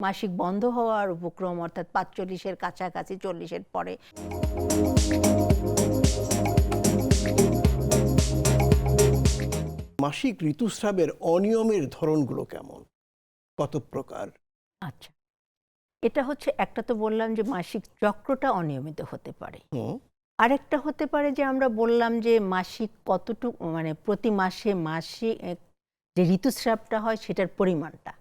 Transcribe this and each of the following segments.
মাসিক বন্ধ হওয়ার উপক্রম, অর্থাৎ ৪৫-এর কাছাকাছি, ৪০-এর পরে। মাসিক ঋতুস্রাবের অনিয়মের ধরনগুলো কেমন, কত প্রকার? আচ্ছা, এটা হচ্ছে, একটা তো বললাম যে মাসিক চক্রটা অনিয়মিত হতে পারে। আরেকটা হতে পারে যে আমরা বললাম যে মাসিক কতটুকু, মানে প্রতি মাসে মাসিক যে ঋতুস্রাবটা হয় সেটার পরিমাণটা।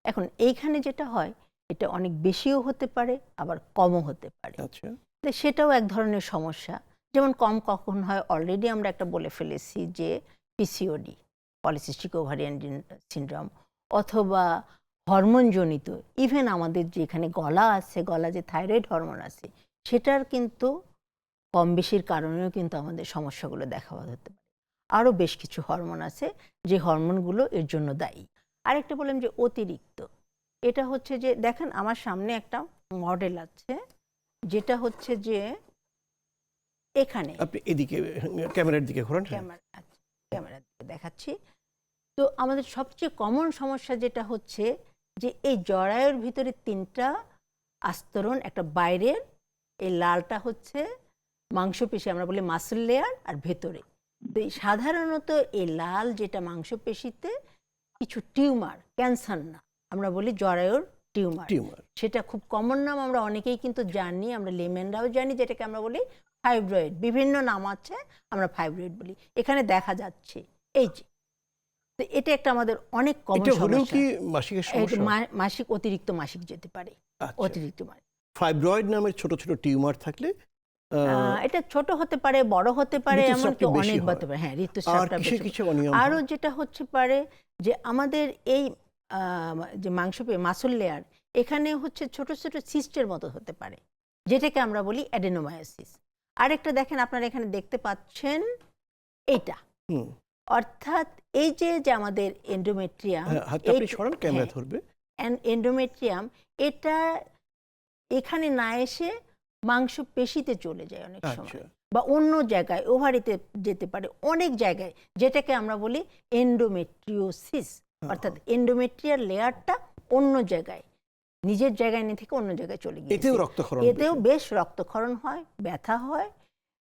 এখন এইখানে যেটা হয়, এটা অনেক বেশিও হতে পারে, আবার কমও হতে পারে। আচ্ছা, তো সেটাও এক ধরনের সমস্যা। যেমন কম কখন হয়, অলরেডি আমরা একটা বলে ফেলেছি যে পিসিওডি, পলিসিস্টিক ওভারিয়ান সিনড্রোম, অথবা হরমোনজনিত, ইভেন আমাদের যেখানে গলা আছে, গলা যে থাইরয়েড হরমোন আছে, সেটার কিন্তু কম বেশির কারণেও কিন্তু আমাদের সমস্যাগুলো দেখা হতে পারে। আরও বেশ কিছু হরমোন আছে যে হরমোনগুলো এর জন্য দায়ী। আরেকটা বললাম যে অতিরিক্ত, এটা হচ্ছে যে দেখেন আমার সামনে একটা মডেল আছে, যেটা হচ্ছে যে এখানে আপনি এদিকে ক্যামেরার দিকে ঘোরান। ক্যামেরার দিকে দেখাচ্ছি। তো আমাদের সবচেয়ে কমন সমস্যা যেটা হচ্ছে যে এই জরায়ুর ভিতরে 3টা আস্তরণ, একটা বাইরের, এই লালটা হচ্ছে মাংসপেশি, আমরা বলি মাসল লেয়ার, আর ভেতরে। তো সাধারণত এই লাল যেটা মাংসপেশিতে কিছু টিউমার, ক্যান্সার না, আমরা বলি জরায়ুর টিউমার। সেটা খুব কমন নাম, আমরা অনেকেই কিন্তু জানি, আমরা লেমেনরাও জানি, যেটাকে আমরা বলি ফাইব্রয়েড। বিভিন্ন নাম আছে, আমরা ফাইব্রয়েড বলি। এখানে দেখা যাচ্ছে এই যে, তো এটা একটা আমাদের অনেক কমন সমস্যা। মাসিক অতিরিক্ত মাসিক যেতে পারে, অতিরিক্ত মাসিক। ফাইব্রয়েড নামের ছোট ছোট টিউমার থাকলে এটা ছোট হতে পারে, বড় হতে পারে, এমনকি অনেক হতে পারে। হ্যাঁ, ঋতুস্রাবটা বেশি। আরও যেটা হচ্ছে পারে যে আমাদের এই যে মাসল লেয়ার, এখানে হচ্ছে ছোট ছোট সিস্টের মতো হতে পারে, যেটাকে আমরা বলি অ্যাডেনোমায়োসিস। আরেকটা দেখেন, আপনারা এখানে দেখতে পাচ্ছেন এইটা, অর্থাৎ এই যে আমাদের এন্ডোমেট্রিয়াম, এন্ডোমেট্রিয়াম, এটা এখানে না এসে মাংসপেশিতে চলে যায় অনেক সময়, বা অন্য জায়গায় ওভারিতে যেতে পারে, অনেক জায়গায়, যেটাকে আমরা বলি এন্ডোমেট্রিওসিস। অর্থাৎ এন্ডোমেট্রিয়াল লেয়ারটা অন্য জায়গায়, নিজের জায়গায় নিয়ে থেকে অন্য জায়গায় চলে গিয়েছে। এতেও বেশ রক্তক্ষরণ হয়, ব্যথা হয়।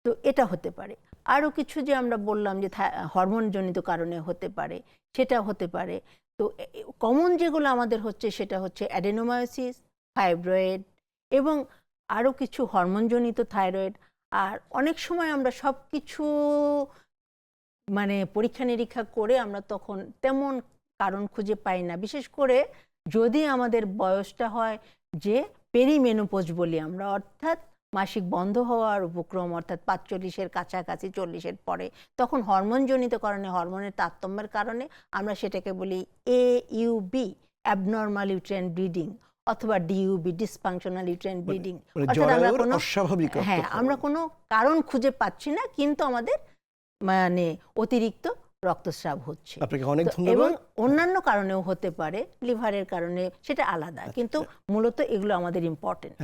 তো এটা হতে পারে। আরও কিছু যে আমরা বললাম যে হরমোনজনিত কারণে হতে পারে, সেটা হতে পারে। তো কমন যেগুলো আমাদের হচ্ছে, সেটা হচ্ছে অ্যাডেনোমায়োসিস, ফাইব্রয়েড, এবং আরও কিছু হরমোনজনিত থাইরয়েড। আর অনেক সময় আমরা সব কিছু মানে পরীক্ষা নিরীক্ষা করে আমরা তখন তেমন কারণ খুঁজে পাই না, বিশেষ করে যদি আমাদের বয়সটা হয় যে পেরিমেনোপজ বলি আমরা, অর্থাৎ মাসিক বন্ধ হওয়ার উপক্রম, অর্থাৎ ৪৫-এর কাছাকাছি, ৪০-এর পরে। তখন হরমোনজনিত কারণে, হরমোনের তারতম্যের কারণে আমরা সেটাকে বলি AUB, অ্যাবনর্মাল ইউট্রাইন ব্লিডিং, অথবা DUB, ডিসফাংশনাল ইউট্রাইন ব্লিডিং। অর্থাৎ আমরা কোনো কারণ খুঁজে পাচ্ছি না, কিন্তু আমাদের মানে অতিরিক্ত রক্তস্রাব হচ্ছে। এবং অন্যান্য কারণেও হতে পারে, লিভারের কারণে, সেটা আলাদা, কিন্তু মূলত এগুলো আমাদের ইম্পর্টেন্ট।